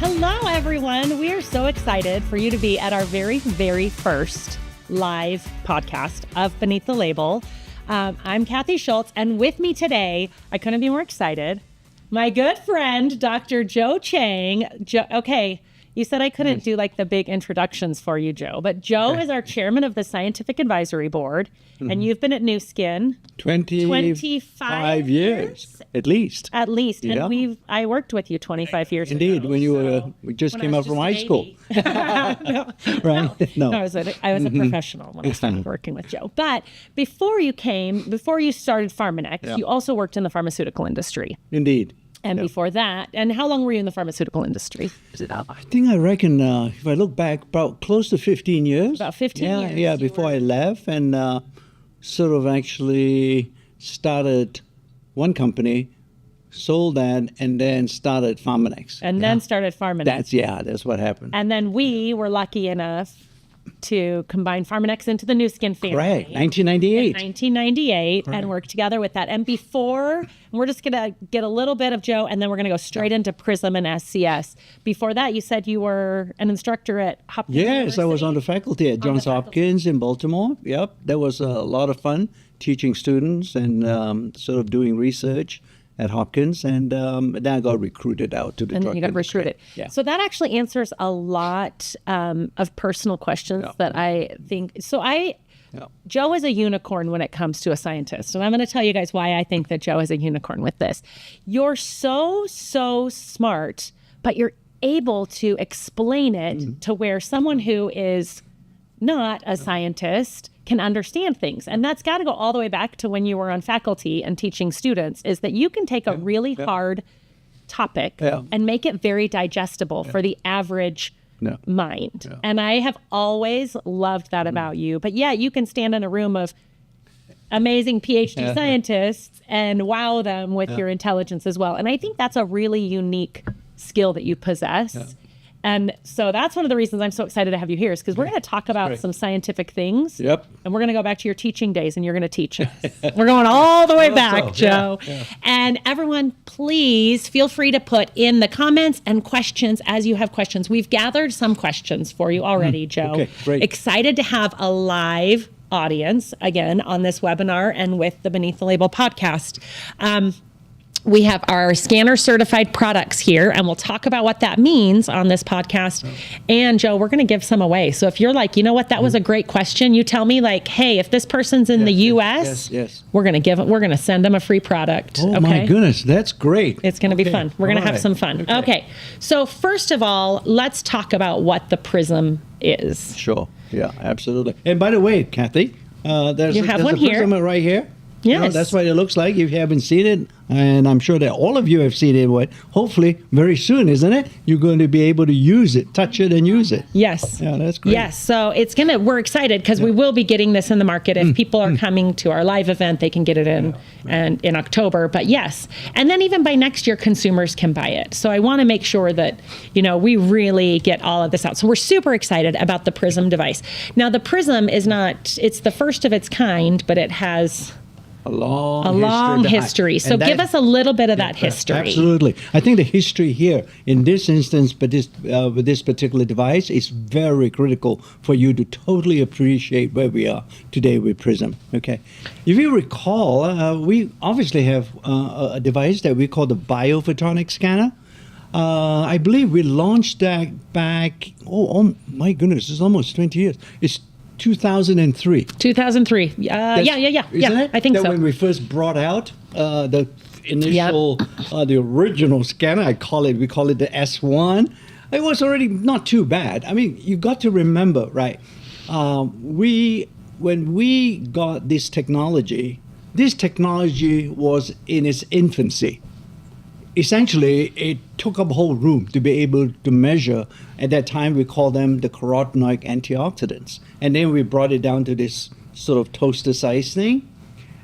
Hello, everyone. We are so excited for you to be at our very, very first live podcast of Beneath the Label. I'm Kathy Schultz, and with me today, I couldn't be more excited, my good friend, Dr. Joe Chang. Okay, you said I couldn't do like the big introductions for you, Joe, but Joe is our chairman of the Scientific Advisory Board, and you've been at New Skin 25 years, at least. At least. Yeah. And I worked with you 25 years Indeed, ago. when you were, we just came out from high school. No, Right? No, I was a professional when I started working with Joe. But before you started Pharmanex, you also worked in the pharmaceutical industry. Indeed. And before that, and how long were you in the pharmaceutical industry? I reckon, if I look back, about close to 15 years. About 15 years. Yeah, before I left and sort of actually started one company, sold that, and then started Pharmanex. And then started Pharmanex. That's what happened. And then we were lucky enough to combine Pharmanex into the New Skin family. Correct, 1998. In 1998, and work together with that. And before, we're just going to get a little bit of Joe, and then we're going to go straight into Prysm and SCS. Before that, you said you were an instructor at Hopkins University? I was on the faculty at Johns Hopkins in Baltimore. Yep, that was a lot of fun teaching students and sort of doing research at Hopkins, and then I got recruited out to the drug industry. You got recruited. Yeah. So that actually answers a lot of personal questions that I think. So Joe is a unicorn when it comes to a scientist. And I'm going to tell you guys why I think that Joe is a unicorn with this. You're so smart, but you're able to explain it to where someone who is not a scientist can understand things. And that's got to go all the way back to when you were on faculty and teaching students, is that you can take a really hard topic and make it very digestible for the average mind. Yeah. And I have always loved that about you. But you can stand in a room of amazing PhD scientists and wow them with your intelligence as well. And I think that's a really unique skill that you possess. Yeah. And so that's one of the reasons I'm so excited to have you here, is because we're going to talk about some scientific things. Yep. And we're going to go back to your teaching days, and you're going to teach us. We're going all the way back, Joe. Yeah. And everyone, please feel free to put in the comments and questions as you have questions. We've gathered some questions for you already, Joe. Okay, great. Excited to have a live audience again on this webinar and with the Beneath the Label podcast. We have our scanner certified products here, and we'll talk about what that means on this podcast. And Joe, we're going to give some away. So if you're like, you know what, that was a great question, you tell me like, hey, if this person's in the US, we're going to send them a free product. Oh, my goodness, that's great. It's going to be fun. We're going to have some fun. Okay. So first of all, let's talk about what the Prysm is. Sure. Yeah, absolutely. And by the way, Kathy, there's a Prysm right here. Yes. That's what it looks like if you haven't seen it. And I'm sure that all of you have seen it. Hopefully very soon, isn't it? You're going to be able to use it, touch it and use it. Yes. Yeah, that's great. Yes. So we're excited because we will be getting this in the market. If people are coming to our live event, they can get it in October. But yes. And then even by next year, consumers can buy it. So I want to make sure that, we really get all of this out. So we're super excited about the Prysm device. Now the Prysm it's the first of its kind, but it has a long history. So give us a little bit of that history. Absolutely. I think the history here in this instance, but with this particular device, is very critical for you to totally appreciate where we are today with Prysm. Okay. If you recall, we obviously have a device that we call the biophotonic scanner. I believe we launched that back, oh my goodness, it's almost 20 years. It's 2003. 2003. Yeah. I think so. When we first brought out the initial, the original scanner, we call it the S1. It was already not too bad. I mean, you got to remember, right? When we got this technology was in its infancy. Essentially, it took up a whole room to be able to measure. At that time, we called them the carotenoid antioxidants. And then we brought it down to this sort of toaster size thing.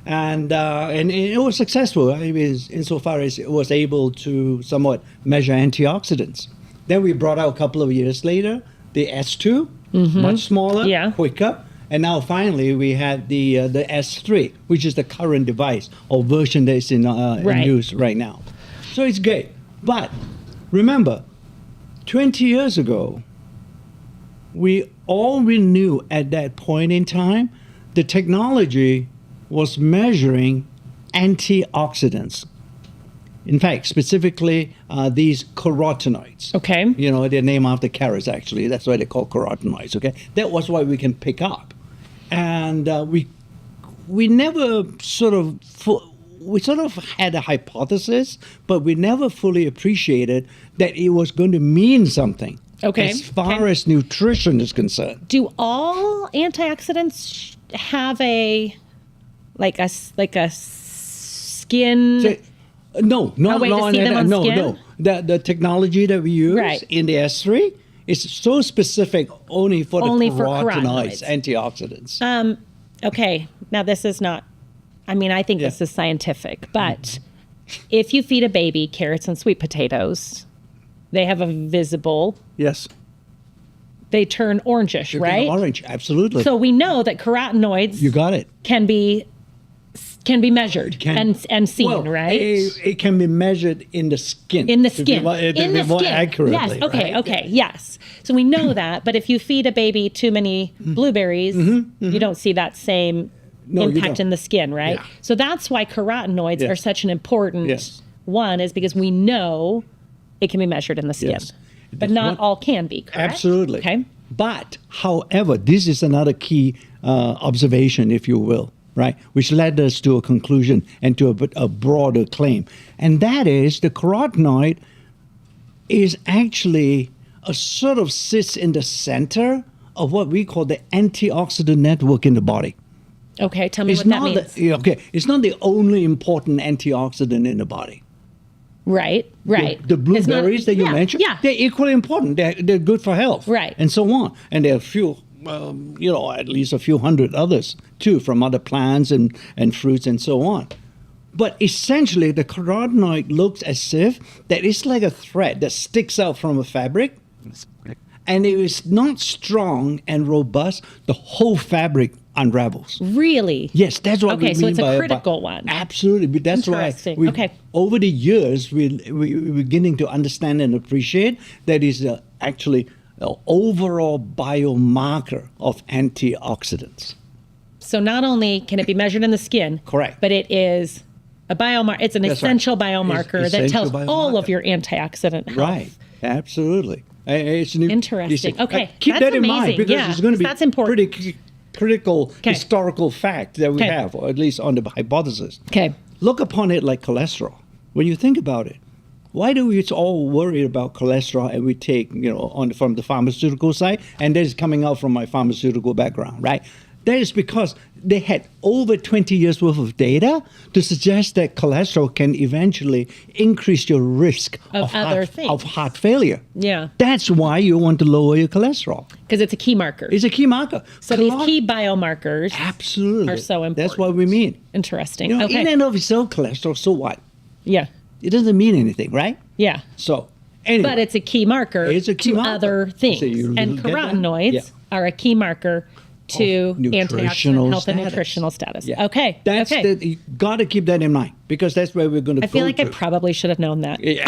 And it was successful. I mean, insofar as it was able to somewhat measure antioxidants. Then we brought out a couple of years later the S2, much smaller, quicker. And now finally we had the S3, which is the current device or version that is in use right now. So it's great. But remember, 20 years ago, we knew at that point in time, the technology was measuring antioxidants. In fact, specifically these carotenoids. Okay. You know, they're named after carrots, actually. That's why they're called carotenoids, okay? That was what we can pick up. And we never sort of had a hypothesis, but we never fully appreciated that it was going to mean something. Okay. As far as nutrition is concerned. Do all antioxidants have a skin? So, no. Skin? The technology that we use in the S3 is so specific only for the carotenoids, antioxidants. Okay. Now this is not. I mean, I think this is scientific, but if you feed a baby carrots and sweet potatoes, they have a visible. Yes. They turn orangish, right? Orange, absolutely. So we know that carotenoids. You got it. Can be measured and seen, right? It can be measured in the skin. In the skin. To be more accurately. Yes. Okay. Right? Okay. Yes. So we know that, but if you feed a baby too many blueberries, you don't see that same impact in the skin, right? Yeah. So that's why carotenoids are such an important one, is because we know it can be measured in the skin. Yes. But not all can be, correct? Absolutely. Okay. But, however, this is another key observation, if you will, right? Which led us to a conclusion and to a broader claim. And that is the carotenoid is actually a sort of sits in the center of what we call the antioxidant network in the body. Okay, tell me what that means. It's not the only important antioxidant in the body. Right. The blueberries that you mentioned, they're equally important. They're good for health. Right. And so on. And there are a few, at least a few hundred others, too, from other plants and fruits and so on. But essentially, the carotenoid looks as if that it's like a thread that sticks out from a fabric. And if it's not strong and robust, the whole fabric unravels. Really? Yes, that's what we mean by... Okay, so it's a critical one. Absolutely. But that's why over the years, we're beginning to understand and appreciate that is actually an overall biomarker of antioxidants. So not only can it be measured in the skin, correct, but it is a biomarker. It's an essential biomarker that tells all of your antioxidant health. Right. Absolutely. It's interesting. Okay, keep that's that in amazing. mind because it's going to be that's important. Pretty critical historical fact that we have, or at least on the hypothesis. Okay. Look upon it like cholesterol. When you think about it, why do we all worry about cholesterol and we take, from the pharmaceutical side, and that is coming out from my pharmaceutical background, right? That is because they had over 20 years worth of data to suggest that cholesterol can eventually increase your risk of heart failure. Yeah. That's why you want to lower your cholesterol. Because it's a key marker. It's a key marker. So these key biomarkers are so important. That's what we mean. Interesting. In and of itself, cholesterol, so what? Yeah. It doesn't mean anything, right? Yeah. So, anyway. But it's a key marker to other things. And carotenoids are a key marker to antioxidant health and nutritional status. Yeah. Okay. You got to keep that in mind because that's where we're going to go. I feel like I probably should have known that. Yeah.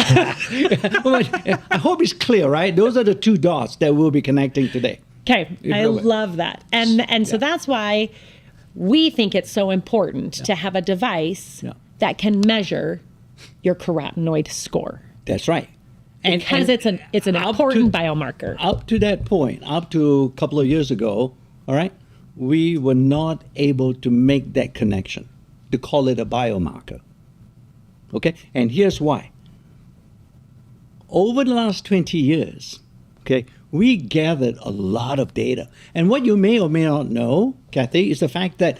I hope it's clear, right? Those are the two dots that we'll be connecting today. Okay. I love that. And so that's why we think it's so important to have a device that can measure your carotenoid score. That's right. Because it's an important biomarker. Up to that point, up to a couple of years ago, all right, we were not able to make that connection, to call it a biomarker. Okay, and here's why. Over the last 20 years, okay, we gathered a lot of data. And what you may or may not know, Kathy, is the fact that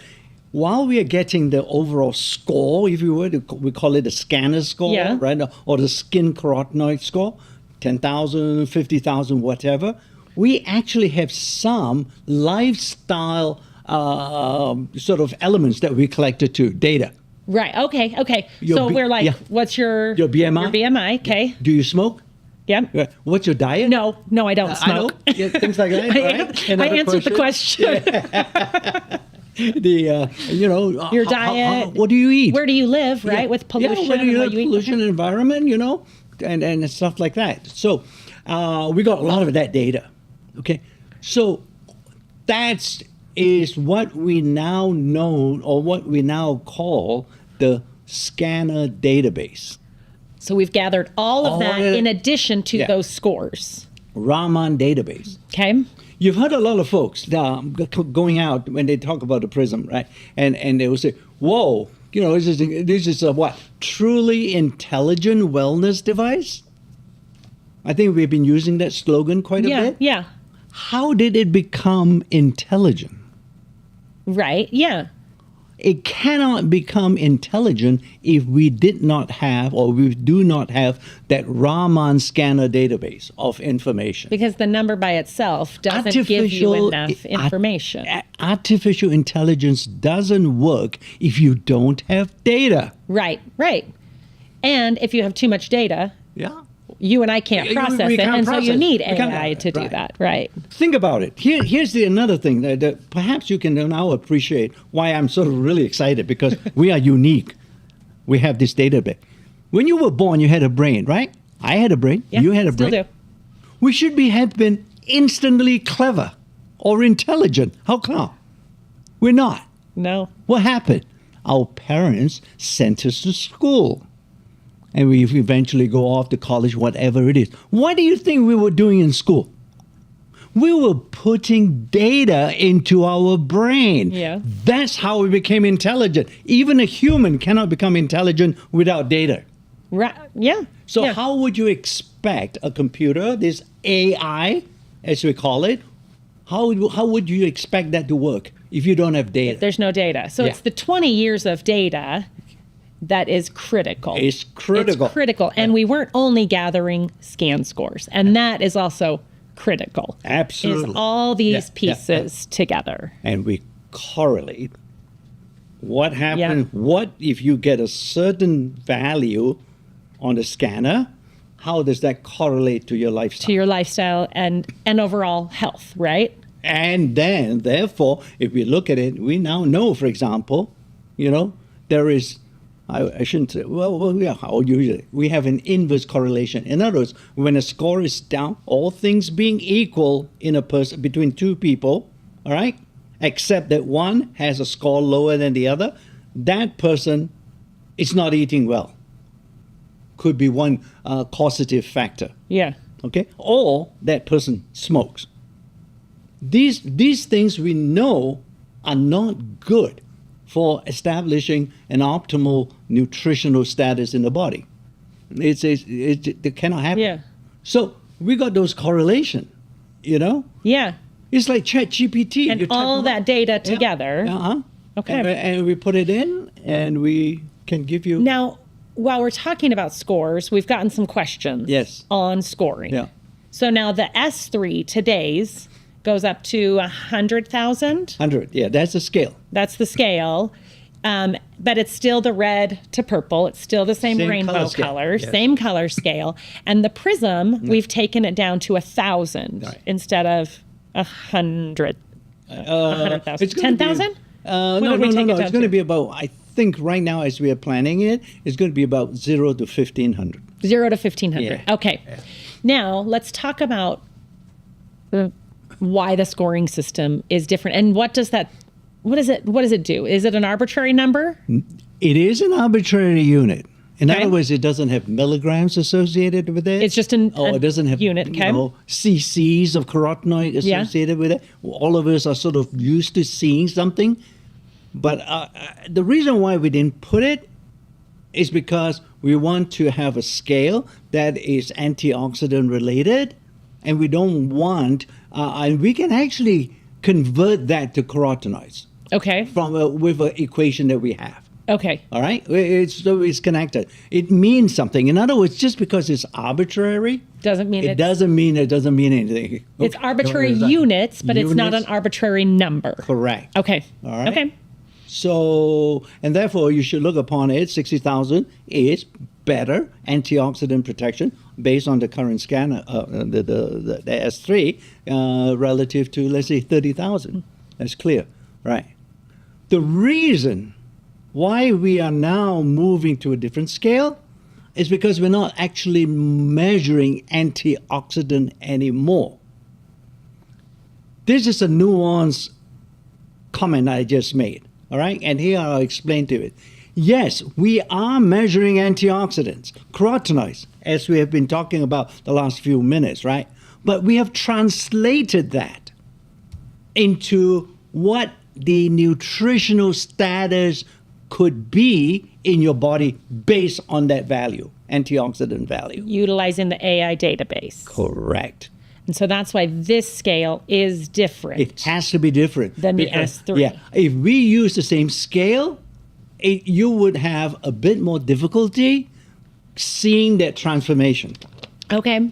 while we are getting the overall score, if you would, we call it a scanner score, right, or the skin carotenoid score, 10,000, 50,000, whatever, we actually have some lifestyle sort of elements that we collected too, data. Right. Okay. So we're like, what's your BMI? Your BMI. Okay. Do you smoke? Yeah. What's your diet? No, I don't smoke. I know. Things like that. I answered the question. Your diet. What do you eat? Where do you live? Right, with pollution. Where do you live? Pollution, environment. And stuff like that. So, we got a lot of that data. Okay, so that is what we now know, or what we now call the scanner database. So we've gathered all of that in addition to those scores. Raman database. Okay. You've heard a lot of folks going out when they talk about the Prysm, right? And they will say, whoa, this is a what? Truly intelligent wellness device? I think we've been using that slogan quite a bit. Yeah. How did it become intelligent? Right, yeah. It cannot become intelligent if we did not have, or we do not have, that Raman scanner database of information. Because the number by itself doesn't give you enough information. Artificial intelligence doesn't work if you don't have data. Right. And if you have too much data, you and I can't process it, and so you need AI to do that, right? Think about it. Here's another thing that perhaps you can now appreciate why I'm sort of really excited, because we are unique. We have this database. When you were born, you had a brain, right? I had a brain. Yeah, you had a brain. Still do. We should have been instantly clever or intelligent. How come? We're not. No. What happened? Our parents sent us to school. And we eventually go off to college, whatever it is. What do you think we were doing in school? We were putting data into our brain. Yeah. That's how we became intelligent. Even a human cannot become intelligent without data. Right. Yeah. So how would you expect a computer, this AI, as we call it, how would you expect that to work if you don't have data? If there's no data. So it's the 20 years of data that is critical. It's critical. It's critical. And we weren't only gathering scan scores. And that is also critical. Absolutely. Is all these pieces together. And we correlate what happens, what if you get a certain value on the scanner, how does that correlate to your lifestyle? To your lifestyle and overall health, right? And then, therefore, if we look at it, we now know, for example, there is, I shouldn't say, I'll use it. We have an inverse correlation. In other words, when a score is down, all things being equal in a person, between two people, all right, except that one has a score lower than the other, that person is not eating well. Could be one causative factor. Yeah. Okay? Or that person smokes. These things we know are not good for establishing an optimal nutritional status in the body. It cannot happen. Yeah. So we got those correlation, Yeah. It's like ChatGPT. And all that data together. Okay. And we put it in, and we can give you... Now, while we're talking about scores, we've gotten some questions on scoring. Yeah. So now the S3, today's, goes up to 100,000. 100, that's the scale. That's the scale. But it's still the red to purple. It's still the same rainbow color, same color scale. And the Prysm, we've taken it down to 1,000 instead of 100. 100,000. 10,000? No. It's going to be about, I think right now as we are planning it, it's going to be about 0 to 1,500. 0 to 1,500. Yeah. Okay. Yeah. Now let's talk about why the scoring system is different, and what does it do? Is it an arbitrary number? It is an arbitrary unit. In other words, it doesn't have milligrams associated with it. It's just it doesn't have unit. cc's of carotenoid associated with it. All of us are sort of used to seeing something, but the reason why we didn't put it is because we want to have a scale that is antioxidant related, and we don't want, and we can actually convert that to carotenoids. Okay. With an equation that we have. Okay. All right? It's connected. It means something. In other words, just because it's arbitrary doesn't mean it doesn't mean anything. Okay. It's arbitrary units, but it's not an arbitrary number. Correct. Okay. All right. Okay. So, and therefore you should look upon it, 60,000 is better antioxidant protection based on the current scanner, the S3, relative to, let's say, 30,000. That's clear, right? The reason why we are now moving to a different scale is because we're not actually measuring antioxidant anymore. This is a nuanced comment I just made, all right? And here I'll explain to it. Yes, we are measuring antioxidants, carotenoids, as we have been talking about the last few minutes, right? But we have translated that into what the nutritional status could be in your body based on that value, antioxidant value. Utilizing the AI database. Correct. And so that's why this scale is different. It has to be different. Than the S3. Yeah. If we use the same scale, you would have a bit more difficulty seeing that transformation. Okay.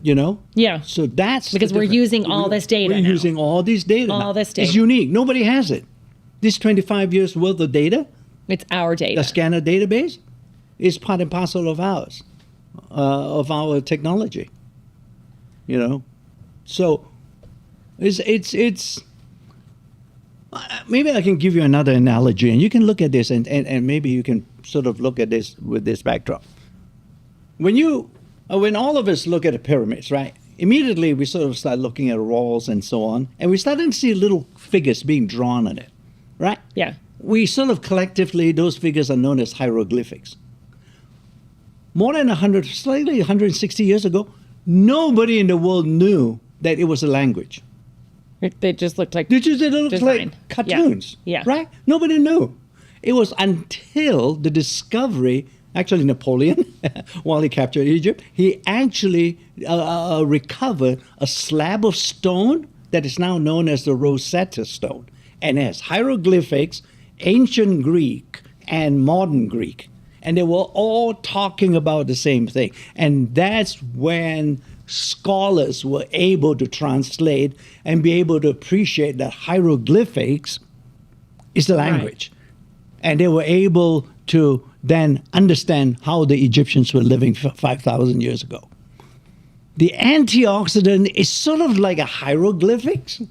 You know? Yeah. So that's because we're using all this data. We're using all this data. All this data. It's unique. Nobody has it. This 25 years worth of data, it's our data. the scanner database, is part and parcel of ours, of our technology. You know, so it's. Maybe I can give you another analogy, and you can look at this, and maybe you can sort of look at this with this backdrop. When all of us look at the pyramids, right? Immediately we sort of start looking at walls and so on, and we start to see little figures being drawn on it, right? Yeah. We sort of collectively, those figures are known as hieroglyphics. More than 160 years ago, nobody in the world knew that it was a language. They just looked like cartoons, yeah. Right? Nobody knew. It was until the discovery, actually Napoleon, while he captured Egypt, he actually recovered a slab of stone that is now known as the Rosetta Stone, and it has hieroglyphics, ancient Greek and modern Greek, and they were all talking about the same thing. And that's when scholars were able to translate and be able to appreciate that hieroglyphics is the language. Right. And they were able to then understand how the Egyptians were living 5,000 years ago. The antioxidant is sort of like a hieroglyphics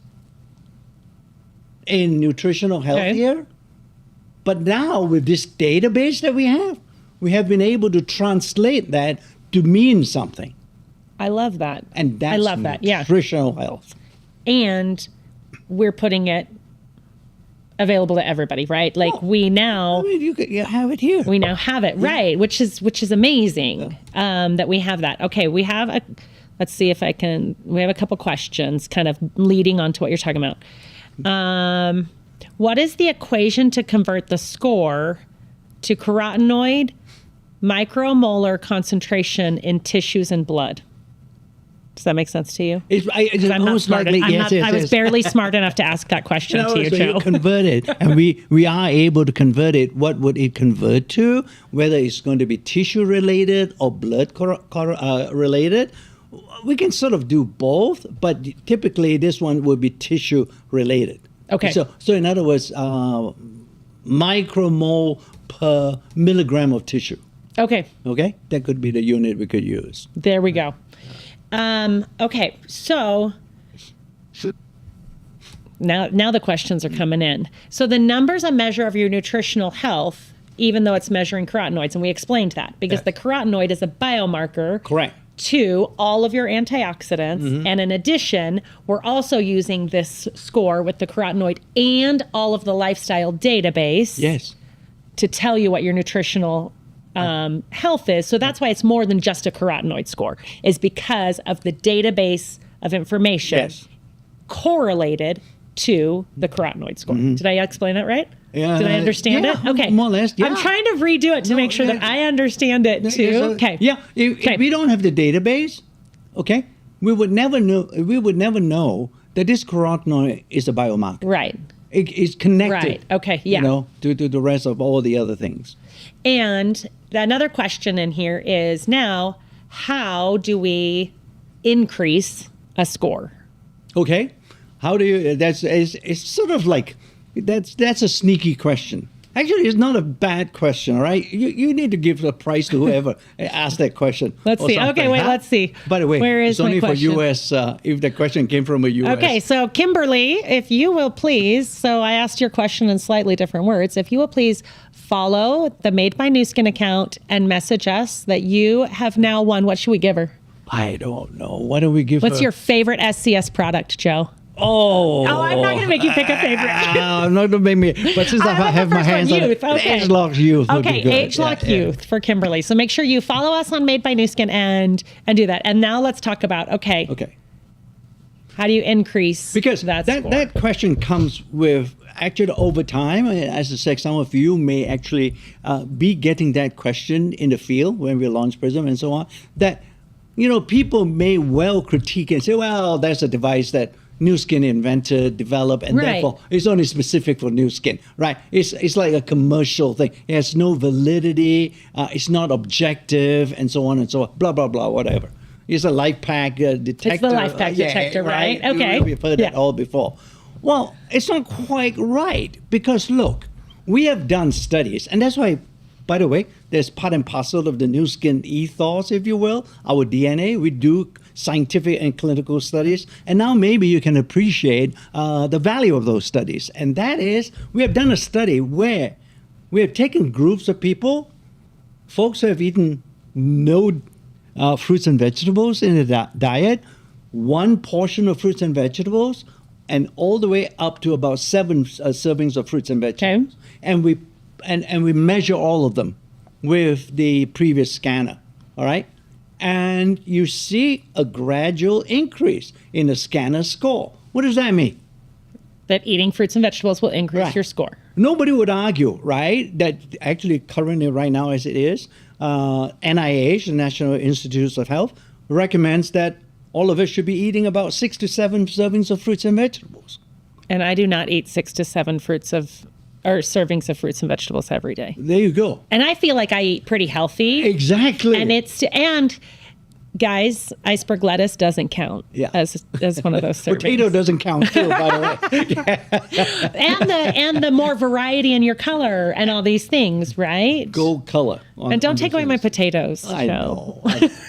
in nutritional health here. But now with this database that we have been able to translate that to mean something. I love that. And that's I love that. Yeah. Nutritional health. And we're putting it available to everybody, right? Like we now you have it here. We now have it, right? Which is amazing that we have that. Okay, we have let's see if I can. We have a couple questions, kind of leading on to what you're talking about. What is the equation to convert the score to carotenoid micromolar concentration in tissues and blood? Does that make sense to you? I'm not smart. I was barely smart enough to ask that question to you, so Joe. You convert it, and we are able to convert it. What would it convert to? Whether it's going to be tissue related or blood related, we can sort of do both. But typically, this one would be tissue related. Okay. So in other words, micromole per milligram of tissue. Okay. Okay, that could be the unit we could use. There we go. Okay, so now the questions are coming in. So the number's a measure of your nutritional health, even though it's measuring carotenoids, and we explained that because the carotenoid is a biomarker. Correct. To all of your antioxidants. And in addition, we're also using this score with the carotenoid and all of the lifestyle database. Yes. To tell you what your nutritional health is. So that's why it's more than just a carotenoid score, is because of the database of information correlated to the carotenoid score. Did I explain that right? Yeah, did I understand it? Okay. More or less, yeah. I'm trying to redo it to make sure that I understand it too. Okay. Yeah. If we don't have the database, okay, we would never know that this carotenoid is a biomarker. Right. It's connected. Right. Okay. Yeah. You know, to the rest of all the other things. And another question in here is now, how do we increase a score? Okay. How do you? It's sort of like that's a sneaky question. Actually, it's not a bad question, all right? You need to give the prize to whoever asked that question. Let's see. Okay, wait, let's see. By the way, where is it's only my for question? U.S. If the question came from a U.S. Okay, so Kimberly, if you will please, so I asked your question in slightly different words. If you will please follow the Made by New Skin account and message us that you have now won. What should we give her? I don't know. What do we give her? What's your favorite SCS product, Joe? Oh, I'm not going to make you pick a favorite. I'm not going to make me. But since I have my hands on it, okay. Age-Lock Youth would be good. Age-Lock Youth for Kimberly. So make sure you follow us on Made by New Skin and do that. And now let's talk about, Okay. how do you increase because that score? That question comes with actually over time. As I said, some of you may actually be getting that question in the field when we launch Prysm and so on. That, people may well critique and say, well, that's a device that New Skin invented, developed, and therefore it's only specific for New Skin, right? It's like a commercial thing. It has no validity. It's not objective, and so on and so on. Blah, blah, blah, whatever. It's a life pack detector. It's the life pack detector, right? Okay. We've heard that all before. Well, it's not quite right because, look, we have done studies, and that's why, by the way, there's part and parcel of the New Skin ethos, if you will, our DNA. We do scientific and clinical studies, and now maybe you can appreciate the value of those studies. And that is, we have done a study where we have taken groups of people, folks who have eaten no fruits and vegetables in their diet, one portion of fruits and vegetables, and all the way up to about 7 servings of fruits and vegetables. Okay. And we measure all of them with the previous scanner, all right? And you see a gradual increase in the scanner score. What does that mean? That eating fruits and vegetables will increase your score. Nobody would argue, right, that actually currently right now as it is, NIH, the National Institutes of Health, recommends that all of us should be eating about 6 to 7 servings of fruits and vegetables. And I do not eat 6 to 7 servings of fruits and vegetables every day. There you go. And I feel like I eat pretty healthy. Exactly. And guys, iceberg lettuce doesn't count as one of those servings. Potato doesn't count too, by the way. and the more variety in your color and all these things, right? Gold color. And don't take away my potatoes. I know.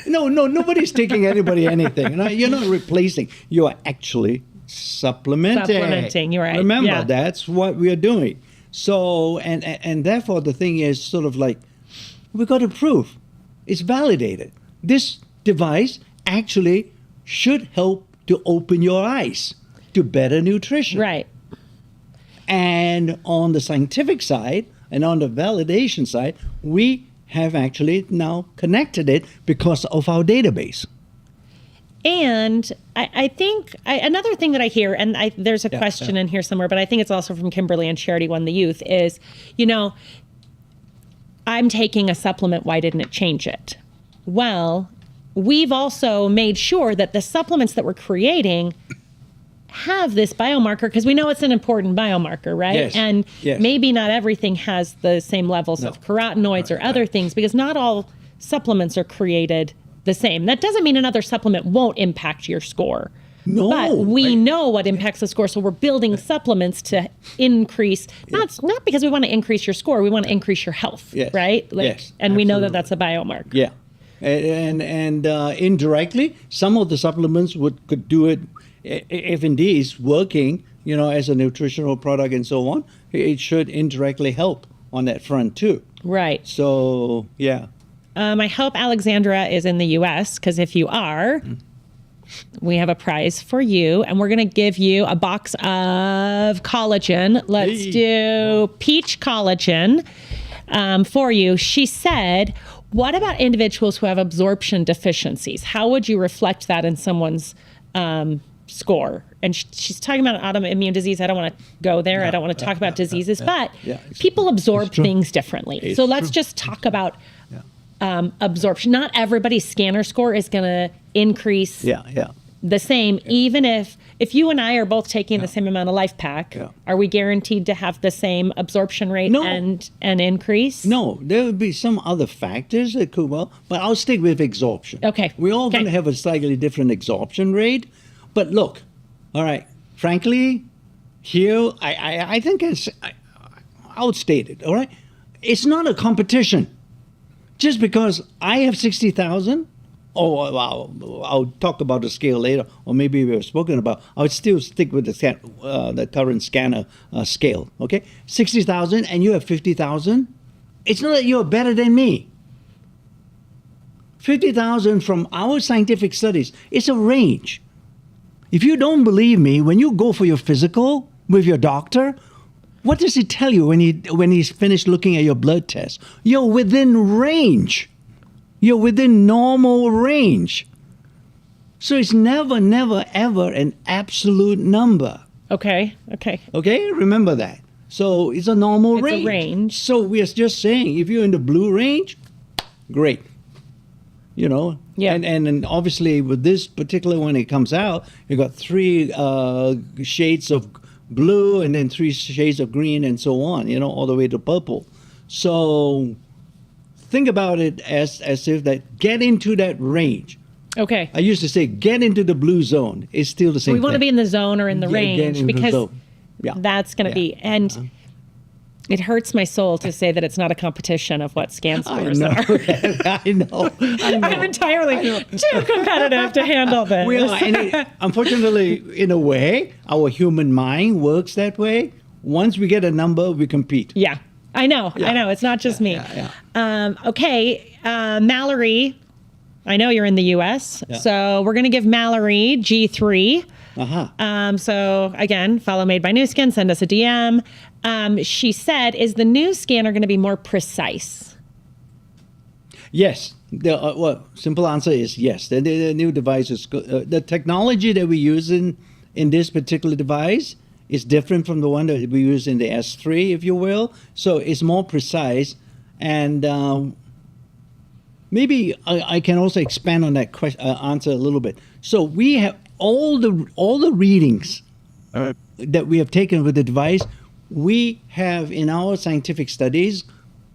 No, nobody's taking anybody anything. You're not replacing. You are actually supplementing. You're right. Remember, that's what we are doing. So, and therefore the thing is sort of like, we've got to prove it's validated. This device actually should help to open your eyes to better nutrition. Right. And on the scientific side and on the validation side, we have actually now connected it because of our database. And I think another thing that I hear, and there's a question in here somewhere, but I think it's also from Kimberly and Charity One the Youth, is, I'm taking a supplement, why didn't it change it? Well, we've also made sure that the supplements that we're creating have this biomarker, because we know it's an important biomarker, right? Yes. And maybe not everything has the same levels of carotenoids or other things, because not all supplements are created the same. That doesn't mean another supplement won't impact your score. No. But we know what impacts the score, so we're building supplements to increase, not because we want to increase your score, we want to increase your health, right? Yes. And we know that that's a biomarker. Yeah. And indirectly, some of the supplements could do it if indeed it's working, as a nutritional product and so on. It should indirectly help on that front too. Right. So, yeah. I hope Alexandra is in the U.S., because if you are, we have a prize for you, and we're going to give you a box of collagen. Let's do peach collagen for you. She said, what about individuals who have absorption deficiencies? How would you reflect that in someone's score? And she's talking about autoimmune disease. I don't want to go there. I don't want to talk about diseases, but people absorb things differently. So let's just talk about absorption. Not everybody's scanner score is going to increase the same, even if you and I are both taking the same amount of life pack. Are we guaranteed to have the same absorption rate and increase? No, there would be some other factors that could but I'll stick with absorption. Okay. We're all going to have a slightly different absorption rate. But look, all right, frankly, here, I think outstate it, all right? It's not a competition. Just because I have 60,000, I'll talk about the scale later, or maybe we have spoken about, I would still stick with the current scanner scale, okay? 60,000 and you have 50,000, it's not that you're better than me. 50,000 from our scientific studies, it's a range. If you don't believe me, when you go for your physical with your doctor, what does he tell you when he's finished looking at your blood test? You're within range. You're within normal range. So it's never, ever an absolute number. Okay. Okay, remember that. So it's a normal range. It's a range. So we're just saying, if you're in the blue range, great. You know, yeah. And obviously with this particular one, it comes out, you got 3 shades of blue and then 3 shades of green and so on, you know, all the way to purple. So think about it as if that get into that range. Okay. I used to say get into the blue zone. It's still the same thing. We want to be in the zone or in the range because that's going to be. And it hurts my soul to say that it's not a competition of what scan scores are. I know. I'm entirely too competitive to handle this. We are, and unfortunately, in a way, our human mind works that way. Once we get a number, we compete. Yeah, I know. It's not just me. Okay, Mallory, I know you're in the U.S., so we're going to give Mallory G3. So again, follow Made by New Skin, send us a DM. She said, is the new scanner going to be more precise? Yes. Simple answer is yes. The new device is good. The technology that we use in this particular device is different from the one that we use in the S3, if you will. So it's more precise. And maybe I can also expand on that answer a little bit. So we have all the readings that we have taken with the device. We have in our scientific studies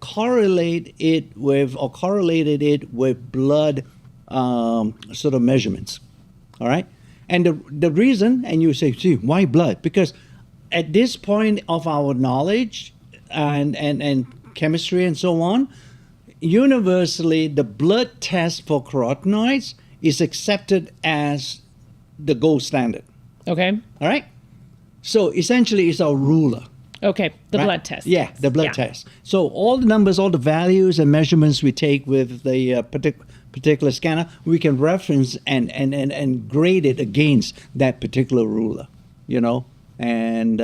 correlated it with blood sort of measurements. All right, and the reason, and you say, see, why blood? Because at this point of our knowledge and chemistry and so on, universally the blood test for carotenoids is accepted as the gold standard. Okay. All right. So essentially, it's our ruler. Okay, the blood test. Yeah, the blood test. So all the numbers, all the values and measurements we take with the particular scanner, we can reference and grade it against that particular ruler, you know, and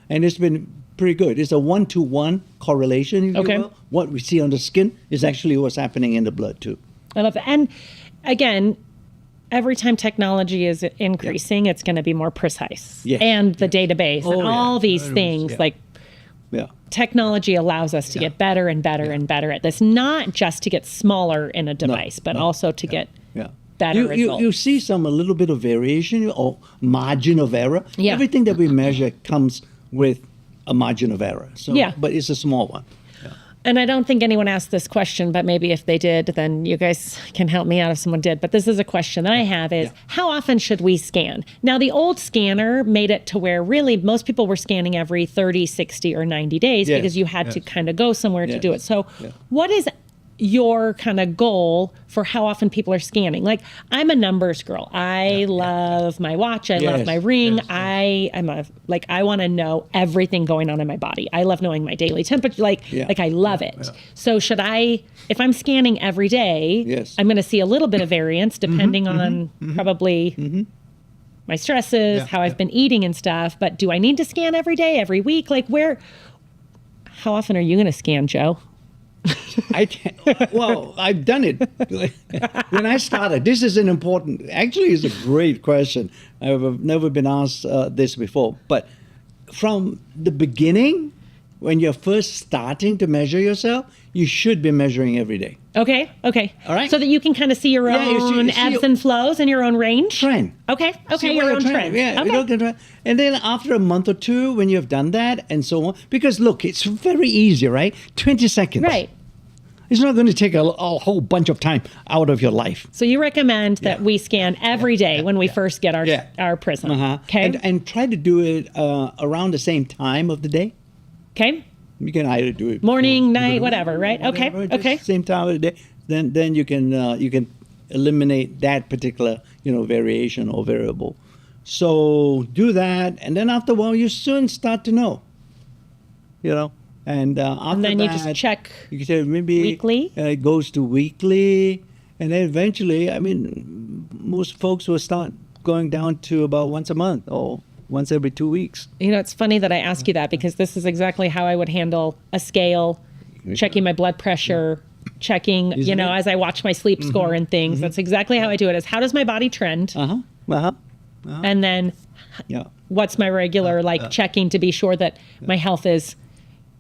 it's been pretty good. It's a 1-to-1 correlation, if you will. What we see on the skin is actually what's happening in the blood too. I love that. And again, every time technology is increasing, it's going to be more precise. Yes. And the database and all these things, like technology allows us to get better and better and better at this, not just to get smaller in a device, but also to get better results. You see a little bit of variation or margin of error. Yeah. Everything that we measure comes with a margin of error. So, but it's a small one. And I don't think anyone asked this question, but maybe if they did, then you guys can help me out if someone did. But this is a question that I have is, how often should we scan? Now, the old scanner made it to where really most people were scanning every 30, 60, or 90 days because you had to kind of go somewhere to do it. So what is your kind of goal for how often people are scanning? Like, I'm a numbers girl. I love my watch. I love my ring. I want to know everything going on in my body. I love knowing my daily temperature. I love it. So should I, if I'm scanning every day, I'm going to see a little bit of variance depending on probably my stresses, how I've been eating and stuff. But do I need to scan every day, every week? How often are you going to scan, Joe? I can't. Well, I've done it. When I started, this is actually it's a great question. I've never been asked this before. But from the beginning, when you're first starting to measure yourself, you should be measuring every day. Okay. All right. So that you can kind of see your own ebbs and flows and your own range? Trend. Okay, your own trend. Yeah, okay. And then after a month or two, when you've done that and so on, because look, it's very easy, right? 20 seconds. Right. It's not going to take a whole bunch of time out of your life. So you recommend that we scan every day when we first get our Prysm. Okay. And try to do it around the same time of the day. Okay. You can either do it morning, night, whatever, right? whatever, Okay. Okay. same time of the day. Then you can eliminate that particular variation or variable. So do that, and then after a while, you soon start to know. And after And then you that, just check you can say maybe weekly. It goes to weekly, and then eventually, most folks will start going down to about once a month or once every 2 weeks. It's funny that I ask you that because this is exactly how I would handle a scale, checking my blood pressure, checking, Isn't it? as I watch my sleep score and things. That's exactly how I do it. Is how does my body trend? And then Yeah. what's my regular checking to be sure that my health is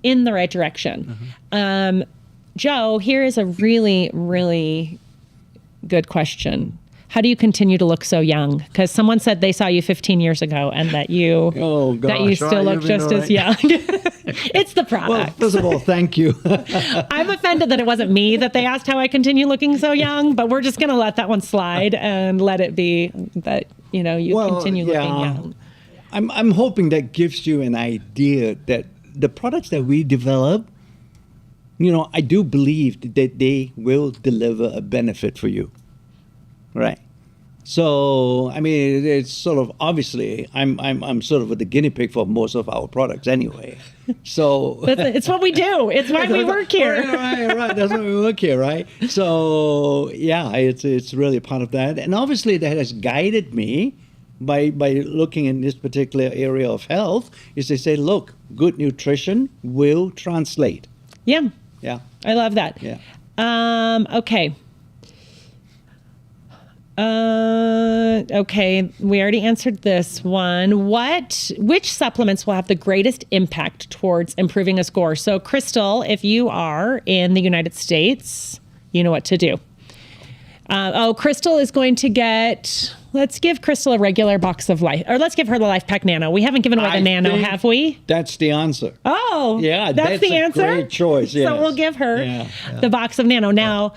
in the right direction. Joe, here is a really, really good question. How do you continue to look so young? Because someone said they saw you 15 years ago and that you that you still look just as young. It's the product. Well, first of all, thank you. I'm offended that it wasn't me that they asked how I continue looking so young, but we're just going to let that one slide and let it be that, you continue looking young. I'm hoping that gives you an idea that the products that we develop, I do believe that they will deliver a benefit for you. Right. So, it's sort of obviously I'm sort of the guinea pig for most of our products anyway. So it's what we do. It's why we work here. Right. That's why we work here, right? So yeah, it's really part of that, and obviously that has guided me by looking in this particular area of health. Is they say, look, good nutrition will translate. Yeah. Yeah. I love that. Yeah. Okay. Okay, we already answered this one. Which supplements will have the greatest impact towards improving a score? So, Crystal, if you are in the United States, you know what to do. Crystal is going to get. Let's give Crystal a regular box of Life, or let's give her the Life Pack Nano. We haven't given away the Nano, have we? That's the answer. Oh, yeah, that's the answer. Great choice. Yes. So we'll give her the box of Nano now.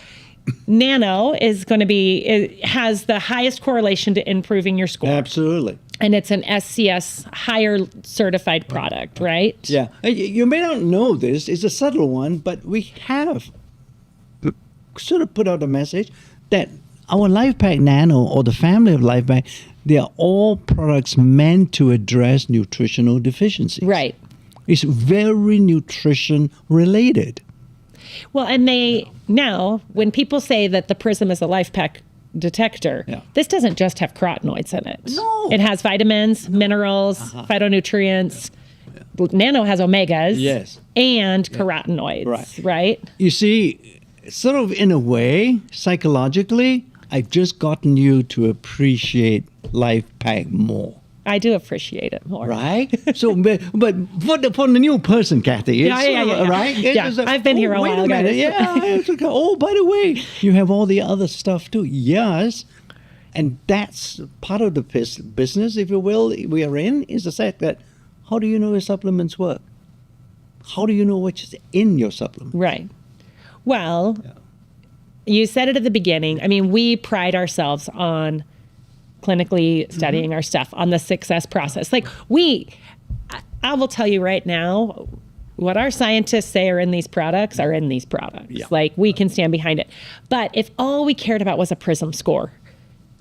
Nano is going to it has the highest correlation to improving your score. Absolutely. And it's an SCS higher certified product, right? Yeah. You may not know this. It's a subtle one, but we have sort of put out a message that our Life Pack Nano or the family of Life Pack, they are all products meant to address nutritional deficiencies. Right. It's very nutrition related. Well, and now, when people say that the Prysm is a Life Pack detector, this doesn't just have carotenoids in it. No. It has vitamins, minerals, phytonutrients. Nano has omegas. Yes. And carotenoids, right? You see, sort of in a way, psychologically, I've just gotten you to appreciate Life Pack more. I do appreciate it more. Right? So, but for the new person, Kathy, it's right? Yeah, I've been here a while, guys. Yeah. Oh, by the way, you have all the other stuff too. Yes. And that's part of the business, if you will, we are in, is the fact that how do you know your supplements work? How do you know what's in your supplement? Right. Well, you said it at the beginning. We pride ourselves on clinically studying our stuff, on the success process. I will tell you right now, what our scientists say are in these products are in these products. Yeah. We can stand behind it. But if all we cared about was a Prysm score,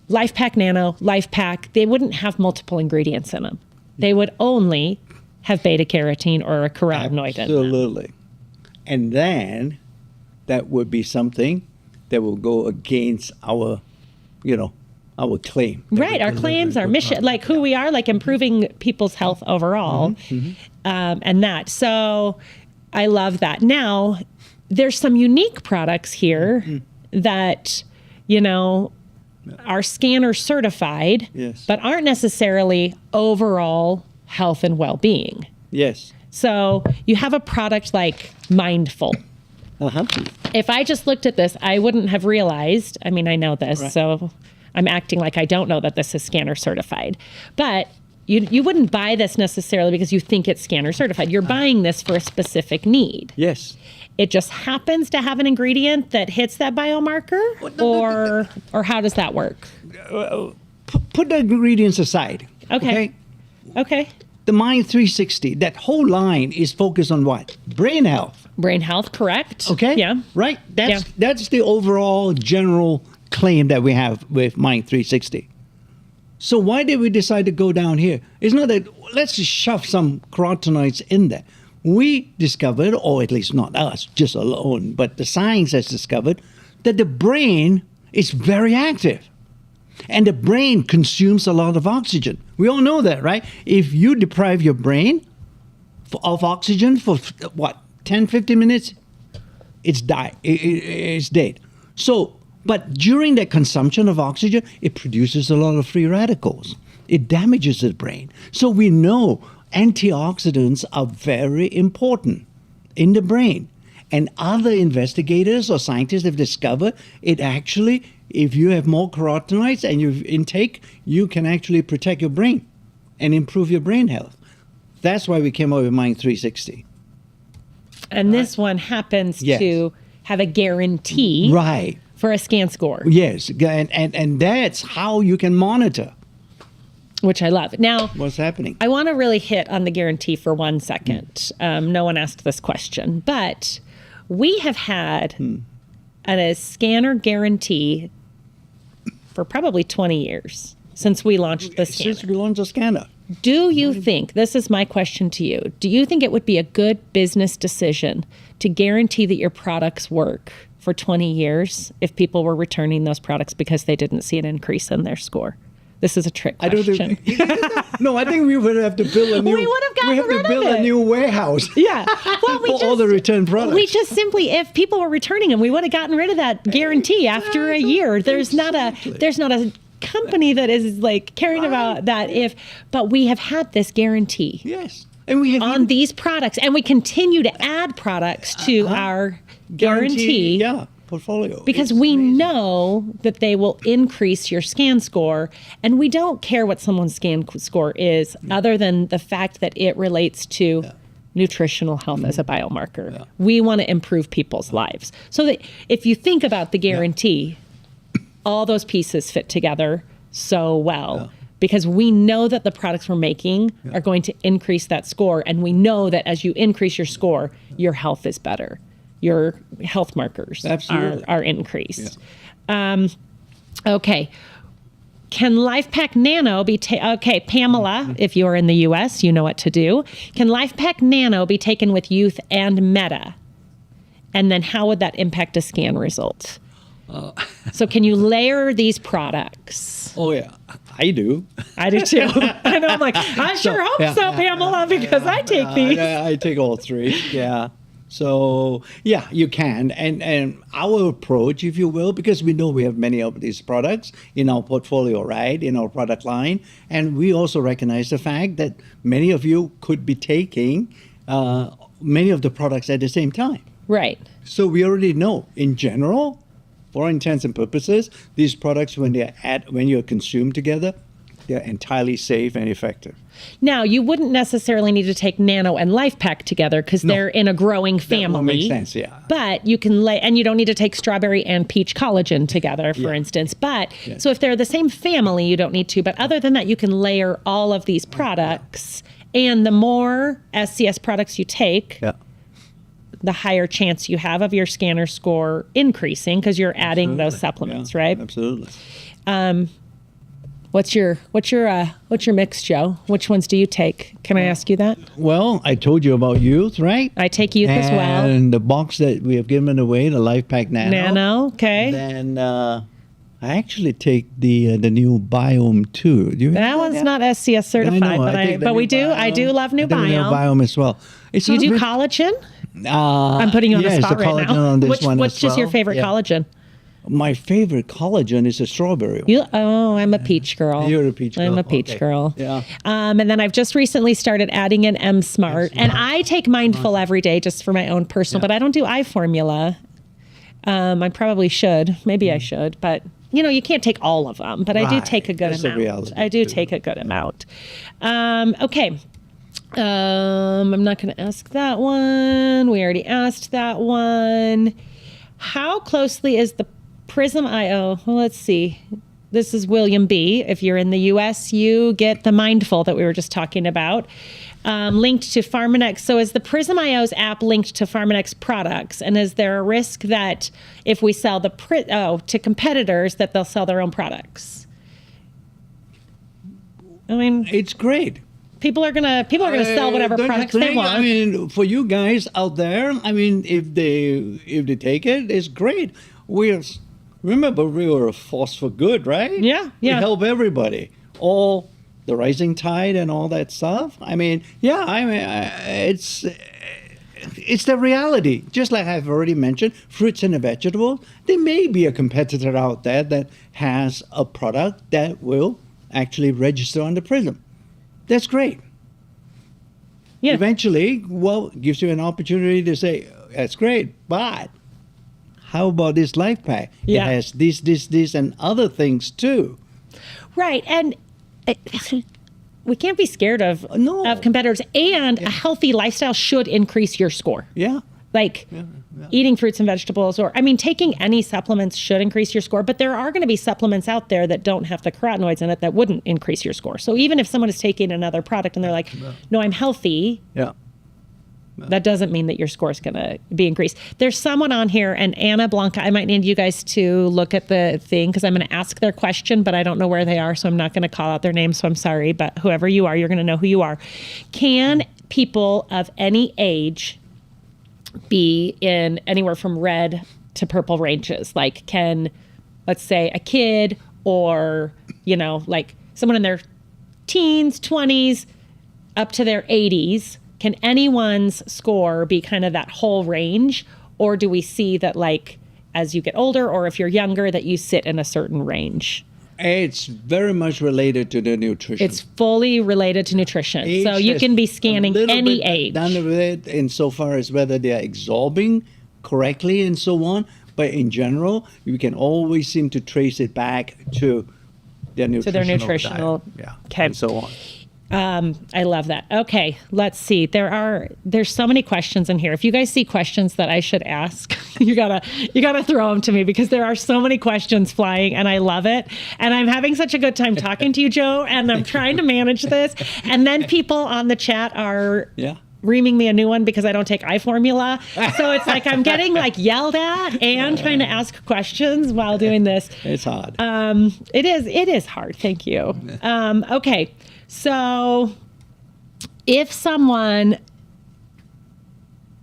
Life Pack Nano, Life Pack, they wouldn't have multiple ingredients in them. They would only have beta carotene or a carotenoid in them. Absolutely. And then that would be something that will go against our claim. Right, our claims, our mission, who we are, improving people's health overall, and that. So I love that. Now, there's some unique products here that, are scanner certified, but aren't necessarily overall health and well-being. Yes. So you have a product like Mindful. If I just looked at this, I wouldn't have realized, I know this, so I'm acting like I don't know that this is scanner certified. But you wouldn't buy this necessarily because you think it's scanner certified. You're buying this for a specific need. Yes. It just happens to have an ingredient that hits that biomarker? Or how does that work? Put the ingredients aside. Okay. the Mind 360, that whole line is focused on what? Brain health. Brain health, correct. Okay? Yeah. Right? That's the overall general claim that we have with Mind 360. So why did we decide to go down here? It's not that let's just shove some carotenoids in there. We discovered, or at least not us, just alone, but the science has discovered that the brain is very active. And the brain consumes a lot of oxygen. We all know that, right? If you deprive your brain of oxygen for 10, 15 minutes, it's dead. So, but during that consumption of oxygen, it produces a lot of free radicals. It damages the brain. So we know antioxidants are very important in the brain. And other investigators or scientists have discovered it actually, if you have more carotenoids and you intake, you can actually protect your brain and improve your brain health. That's why we came up with Mind 360. And this one happens to have a guarantee for a scan score. Yes, and that's how you can monitor. Which I love. Now, what's happening? I want to really hit on the guarantee for 1 second. No one asked this question, but we have had a scanner guarantee for probably 20 years since we launched the scanner. Since we launched the scanner. Do you think, this is my question to you, do you think it would be a good business decision to guarantee that your products work for 20 years if people were returning those products because they didn't see an increase in their score? This is a trick question. No, I think we would have to build a new. We would have gotten rid of it. We have to build a new warehouse. Yeah, well, for all the return products. We just simply, if people were returning them, we would have gotten rid of that guarantee after a year. There's not a company that is like caring about that. But we have had this guarantee. Yes, and we have on these products, and we continue to add products to our guarantee. Yeah. Portfolio. Because we know that they will increase your scan score, and we don't care what someone's scan score is other than the fact that it relates to nutritional health as a biomarker. Yeah. We want to improve people's lives. So that if you think about the guarantee, all those pieces fit together so well because we know that the products we're making are going to increase that score, and we know that as you increase your score, your health is better. Your health markers are increased. Yeah. Okay. Can LifePak Nano be Pamela, if you're in the US, you know what to do. Can LifePak Nano be taken with youth and meta? And then how would that impact a scan result? So can you layer these products? Oh, yeah. I do. I do too. I know. I'm like, I sure hope so, Pamela, because I take these. I take all three. Yeah. So, yeah, you can. And our approach, if you will, because we know we have many of these products in our portfolio, right, in our product line. And we also recognize the fact that many of you could be taking many of the products at the same time. Right. So we already know, in general, for all intents and purposes, these products, when you're consumed together, they're entirely safe and effective. Now, you wouldn't necessarily need to take Nano and LifePak together because they're in a growing family. That makes sense, yeah. But you can and you don't need to take strawberry and peach collagen together, for instance. But so if they're the same family, you don't need to. But other than that, you can layer all of these products. And the more SCS products you take, the higher chance you have of your scanner score increasing because you're adding those supplements, right? Absolutely. What's your mix, Joe? Which ones do you take? Can I ask you that? Well, I told you about youth, right? I take youth as well. And the box that we have given away, the LifePak Nano. Nano, okay. Then I actually take the new Biome too. That one's not SCS certified, but we do. I do love new Biome. New Biome as well. You do collagen? I'm putting you on the spot right now. On this one which is your favorite collagen? My favorite collagen is a strawberry. I'm a peach girl. You're a peach girl. I'm a peach girl. Yeah. And then I've just recently started adding in M Smart, and I take Mindful every day just for my own personal, but I don't do eye formula. I probably should. Maybe I should, but you can't take all of them. But I do take a good amount. I do take a good amount. Okay. I'm not going to ask that one. We already asked that one. How closely is the Prysm IO? Well, let's see. this is William B. If you're in the U.S., you get the Mindful that we were just talking about. Linked to Pharmanex. So is the Prysm IO's app linked to Pharmanex products? And is there a risk that if we sell to competitors, that they'll sell their own products? I mean, it's great. People are gonna sell whatever products they want. I mean, for you guys out there, I mean, if they take it, it's great. Remember, we were a force for good, right? Yeah. We help everybody. All the rising tide and all that stuff. I mean, it's the reality. Just like I've already mentioned, fruits and vegetables. There may be a competitor out there that has a product that will actually register on the Prysm. That's great. Yeah. Eventually, well, it gives you an opportunity to say, that's great, but how about this life pack? Yeah. It has this, and other things too. Right. And we can't be scared of competitors. And a healthy lifestyle should increase your score. Yeah. Like eating fruits and vegetables, taking any supplements should increase your score, but there are going to be supplements out there that don't have the carotenoids in it that wouldn't increase your score. So even if someone is taking another product and they're like, no, I'm healthy. Yeah. That doesn't mean that your score is going to be increased. There's someone on here, and Anna Blanca, I might need you guys to look at the thing because I'm going to ask their question, but I don't know where they are, so I'm not going to call out their name, so I'm sorry. But whoever you are, you're going to know who you are. Can people of any age be in anywhere from red to purple ranges? Like, can, let's say, a kid or, like someone in their teens, 20s, up to their 80s, can anyone's score be kind of that whole range? Or do we see that, like, as you get older or if you're younger, that you sit in a certain range? It's very much related to the nutrition. It's fully related to nutrition. So you can be scanning any age. None of it insofar as whether they are absorbing correctly and so on. But in general, you can always seem to trace it back to their nutritional diet. Yeah, okay. And so on. I love that. Okay, let's see. There's so many questions in here. If you guys see questions that I should ask, you gotta throw them to me because there are so many questions flying, and I love it. And I'm having such a good time talking to you, Joe. And I'm trying to manage this. And then people on the chat are reaming me a new one because I don't take iFormula. So it's like I'm getting like yelled at and trying to ask questions while doing this. It's hard. It is hard. Thank you. Okay. So if someone,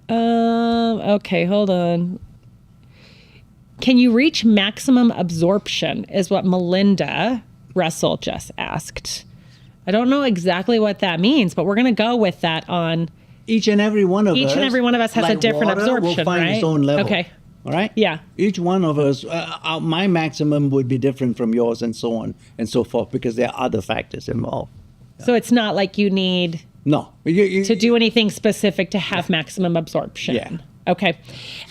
okay, hold on. Can you reach maximum absorption is what Melinda Russell just asked. I don't know exactly what that means, but we're going to go with that on each and every one of us. Each and every one of us has like a different water, absorption, will find right? its own level. Okay. All right? Yeah. Each one of us, my maximum would be different from yours and so on and so forth because there are other factors involved. So it's not like you need to do anything specific to have maximum absorption. Yeah. Okay.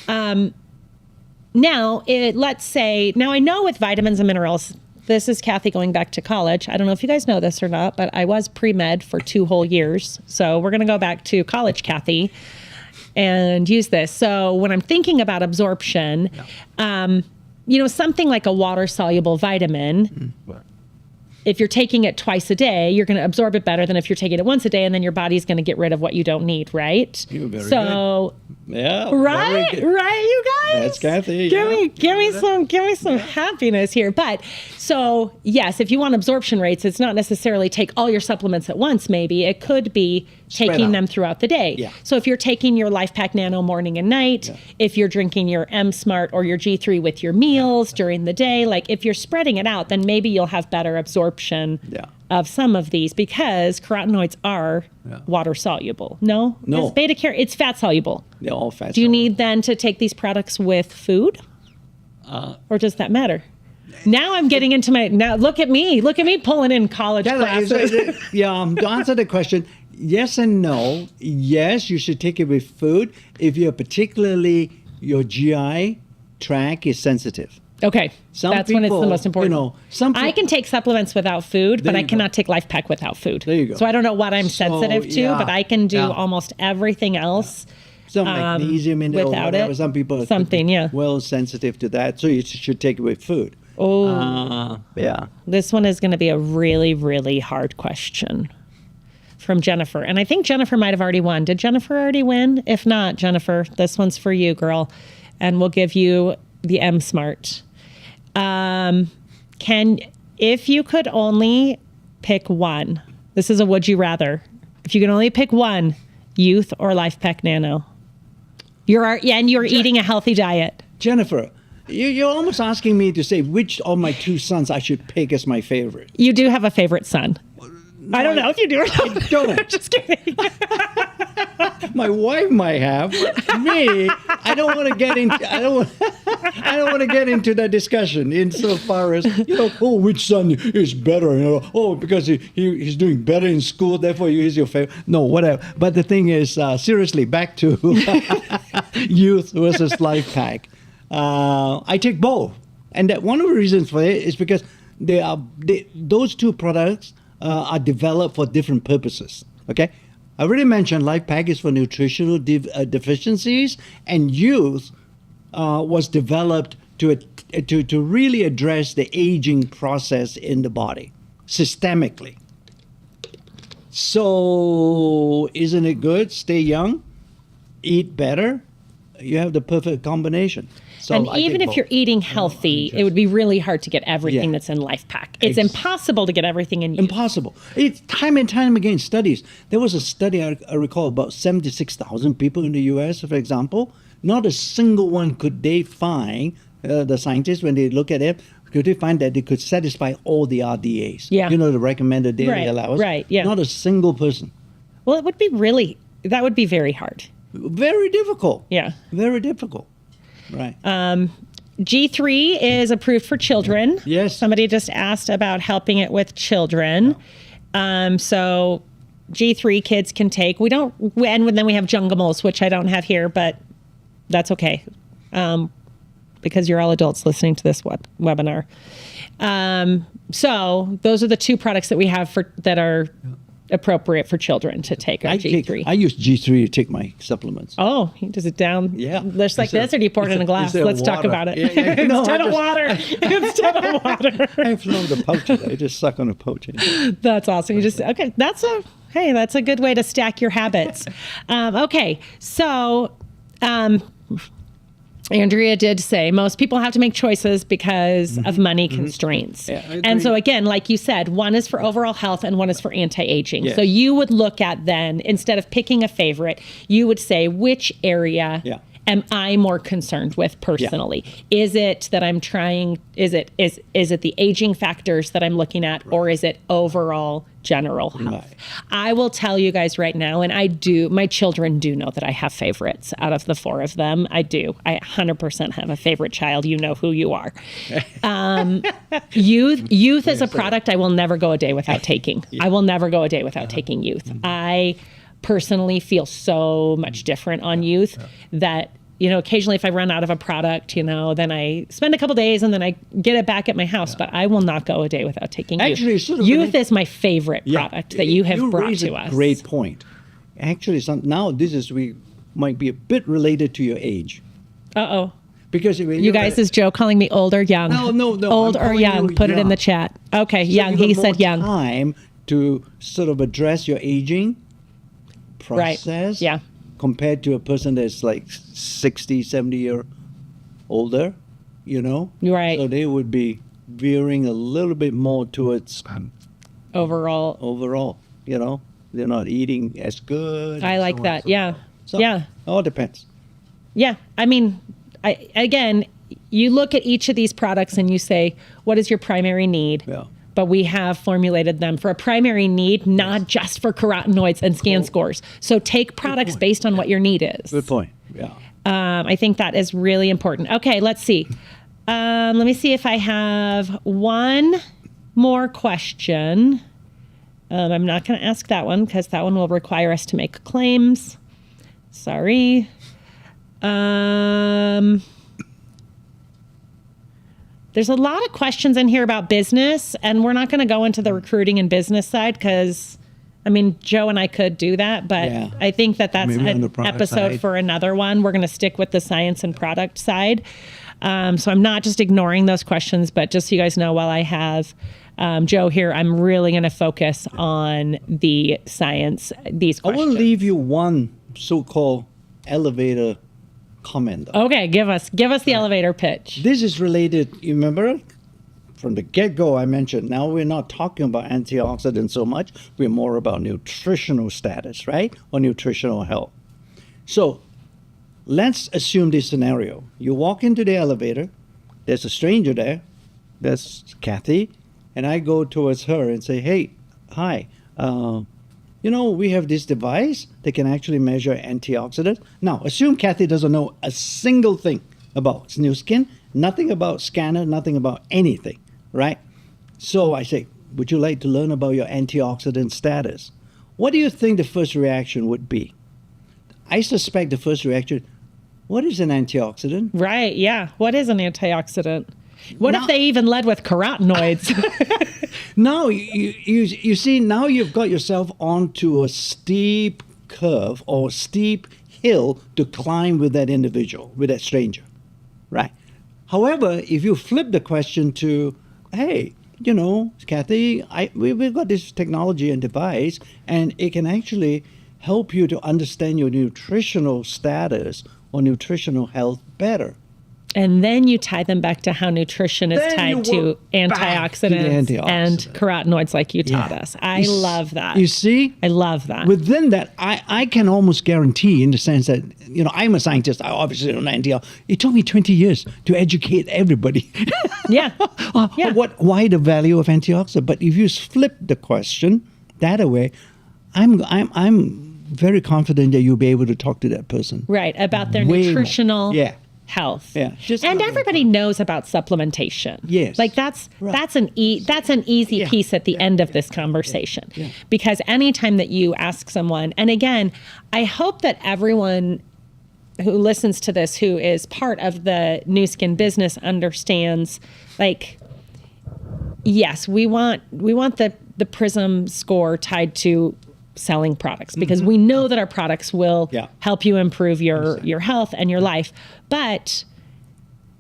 Now, let's say, I know with vitamins and minerals, this is Kathy going back to college. I don't know if you guys know this or not, but I was pre-med for 2 whole years. So we're going to go back to college, Kathy, and use this. So when I'm thinking about absorption, something like a water-soluble vitamin, if you're taking it twice a day, you're going to absorb it better than if you're taking it once a day, and then your body's going to get rid of what you don't need, right? You're very good. Yeah. Right, you guys. That's Kathy. Give me some happiness here. But so yes, if you want absorption rates, it's not necessarily take all your supplements at once. Maybe it could be taking them throughout the day. Yeah. So if you're taking your Life Pack Nano morning and night, if you're drinking your M Smart or your G3 with your meals during the day, like if you're spreading it out, then maybe you'll have better absorption of some of these because carotenoids are water soluble. No, it's beta carotene. It's fat soluble. They're all fat. Do you need then to take these products with food, or does that matter? Now I'm getting into look at me pulling in college classes. To answer the question, yes and no. Yes, you should take it with food if you're particularly your GI tract is sensitive. Okay, that's when it's the most important. I can take supplements without food, but I cannot take Life Pack without food. There you go. So I don't know what I'm sensitive to, but I can do almost everything else. Some magnesium in there without or whatever. it. Some people are well sensitive to that, so you should take it with food. Yeah. This one is going to be a really, really hard question from Jennifer. And I think Jennifer might have already won. Did Jennifer already win? If not, Jennifer, this one's for you, girl. And we'll give you the M Smart. If you could only pick one, this is a would you rather. If you can only pick one, Youth or Life Pack Nano. You're eating a healthy diet. Jennifer, you're almost asking me to say which of my two sons I should pick as my favorite. You do have a favorite son. No, I don't know if you do or not. I don't. I'm just kidding. My wife might have. But me, I don't want to get into. I don't want to get into that discussion insofar as which son is better. Because he's doing better in school, therefore he's your favorite. No, whatever. But the thing is, seriously, back to Youth versus Life Pack. I take both, and that one of the reasons for it is because those two products are developed for different purposes. Okay, I already mentioned Life Pack is for nutritional deficiencies, and Youth was developed to really address the aging process in the body systemically. So, isn't it good? Stay young, eat better. You have the perfect combination. So and even if you're eating healthy, it would be really hard to get everything that's in Life Pack. It's impossible to get everything in Youth. Impossible. It's time and time again studies. There was a study, I recall, about 76,000 people in the U.S., for example. Not a single one could they find, the scientists, when they look at it, could they find that they could satisfy all the RDAs. Yeah. The recommended daily allowance. Right, yeah. Not a single person. Well, that would be very hard. Very difficult. Yeah. Very difficult. Right. G3 is approved for children. Yes. Somebody just asked about helping it with children. So G3 kids can take. We don't, and then we have Jungimals, which I don't have here, but that's okay. Because you're all adults listening to this webinar. So those are the two products that we have that are appropriate for children to take our G3. I use G3 to take my supplements. Oh, he does it down just like this, or do you pour it in a glass? Let's talk about it. Instead of water. Instead of water. I have no the pouches. I just suck on the pouch. That's awesome. That's a good way to stack your habits. Okay, so Andrea did say most people have to make choices because of money constraints. Yeah, and so again, like you said, one is for overall health and one is for anti-aging. Yes. So you would look at then, instead of picking a favorite, you would say, which area am I more concerned with personally? Yeah. Is it that I'm trying, is it the aging factors that I'm looking at, or is it overall general health? Right. I will tell you guys right now, and my children do know that I have favorites out of the four of them. I do. I 100% have a favorite child. You know who you are. Youth is a product I will never go a day without taking. I will never go a day without taking Youth. I personally feel so much different on Youth that, occasionally if I run out of a product, then I spend a couple days and then I get it back at my house, but I will not go a day without taking Youth. Actually, Youth is my favorite product that you have brought to us. Great point. Actually, now we might be a bit related to your age. Uh-oh. Because you guys, is Joe calling me old or young? No. Old or young? Put it in the chat. Okay, so young. He said young. Time to sort of address your aging process. Right. Yeah. Compared to a person that's like 60, 70 year older, Right. So they would be veering a little bit more towards overall. They're not eating as good. I like that. Yeah. So, it all depends. Yeah. I mean, again, you look at each of these products and you say, what is your primary need? Yeah. But we have formulated them for a primary need, not just for carotenoids and scan scores. So take products based on what your need is. Good point. Yeah. I think that is really important. Okay, let's see. Let me see if I have one more question. I'm not going to ask that one because that one will require us to make claims. Sorry. There's a lot of questions in here about business, and we're not going to go into the recruiting and business side because, Joe and I could do that, but I think that's an episode for another one. We're going to stick with the science and product side. So I'm not just ignoring those questions, but just so you guys know, while I have Joe here, I'm really going to focus on the science, these questions. I will leave you one so-called elevator comment. Okay, give us the elevator pitch. This is related, you remember? From the get-go, I mentioned, now we're not talking about antioxidants so much. We're more about nutritional status, right? Or nutritional health. So let's assume this scenario. You walk into the elevator. There's a stranger there. That's Kathy. And I go towards her and say, hey, hi. We have this device that can actually measure antioxidants. Now, assume Kathy doesn't know a single thing about new skin, nothing about scanner, nothing about anything. Right? So I say, would you like to learn about your antioxidant status? What do you think the first reaction would be? I suspect the first reaction, what is an antioxidant? Right, yeah. What is an antioxidant? What if they even led with carotenoids? Now, you see, now you've got yourself onto a steep curve or steep hill to climb with that individual, with that stranger. Right? However, if you flip the question to, hey, Kathy, we've got this technology and device, and it can actually help you to understand your nutritional status or nutritional health better. And then you tie them back to how nutrition is tied to antioxidants and carotenoids like you taught us. I love that. You see? I love that. Within that, I can almost guarantee in the sense that, I'm a scientist. I obviously don't know antioxidants. It took me 20 years to educate everybody. Yeah. Why the value of antioxidants? But if you flip the question that way, I'm very confident that you'll be able to talk to that person. Right, about their nutritional health. Yeah. And everybody knows about supplementation. Yes. Like that's an easy piece at the end of this conversation. Yeah. Because anytime that you ask someone, and again, I hope that everyone who listens to this, who is part of the Nu Skin business, understands, like, yes, we want the Prysm score tied to selling products, because we know that our products will help you improve your health and your life. But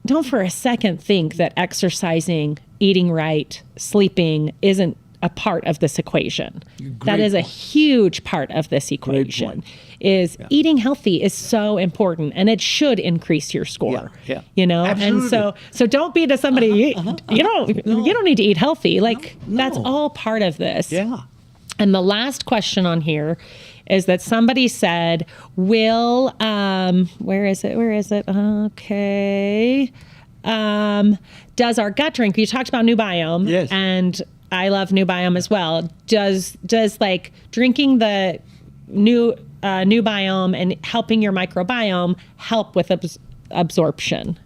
don't for a second think that exercising, eating right, sleeping isn't a part of this equation. That is a huge part of this equation. Eating healthy is so important, and it should increase your score. Absolutely. And so don't be to somebody you don't need to eat healthy. Like that's all part of this. Yeah. And the last question on here is that somebody said, where is it? Okay. Does our gut drink, you talked about Nu Biome. Yes. And I love Nu Biome as well. Does like drinking the Nu Biome and helping your microbiome help with absorption?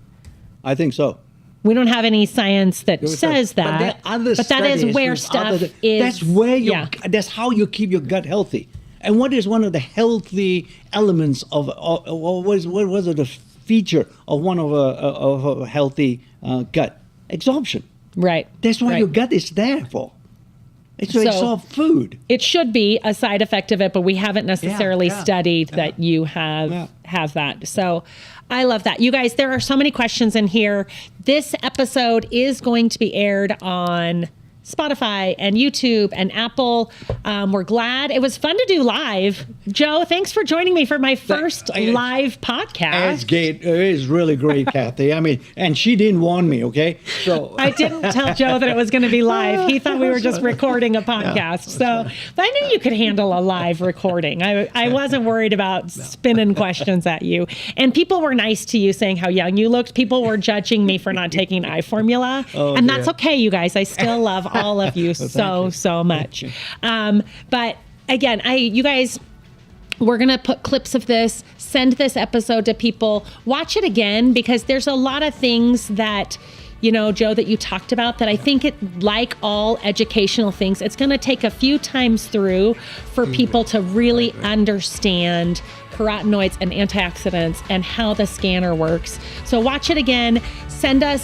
I think so. We don't have any science that says that, but that is where stuff is. That's where that's how you keep your gut healthy. And what is one of the healthy elements of what was the feature of one of a healthy gut? Absorption. Right. That's what your gut is there for. It's all food. It should be a side effect of it, but we haven't necessarily studied that you have that. So I love that. You guys, there are so many questions in here. This episode is going to be aired on Spotify and YouTube and Apple. We're glad. It was fun to do live. Joe, thanks for joining me for my first live podcast. It is really great, Kathy. I mean, and she didn't warn me, okay? So I didn't tell Joe that it was going to be live. He thought we were just recording a podcast. So I knew you could handle a live recording. I wasn't worried about spinning questions at you. And people were nice to you, saying how young you looked. People were judging me for not taking eye formula. And that's okay, you guys. I still love all of you so much. But again, you guys, we're going to put clips of this, send this episode to people, watch it again, because there's a lot of things that, Joe, that you talked about that I think like all educational things, it's going to take a few times through for people to really understand carotenoids and antioxidants and how the scanner works. So watch it again,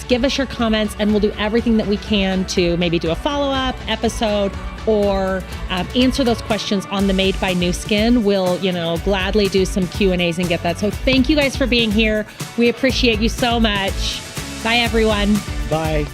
give us your comments, and we'll do everything that we can to maybe do a follow-up episode or answer those questions on the Made by Nu Skin. We'll, gladly do some Q&As and get that. So thank you guys for being here. We appreciate you so much. Bye, everyone. Bye.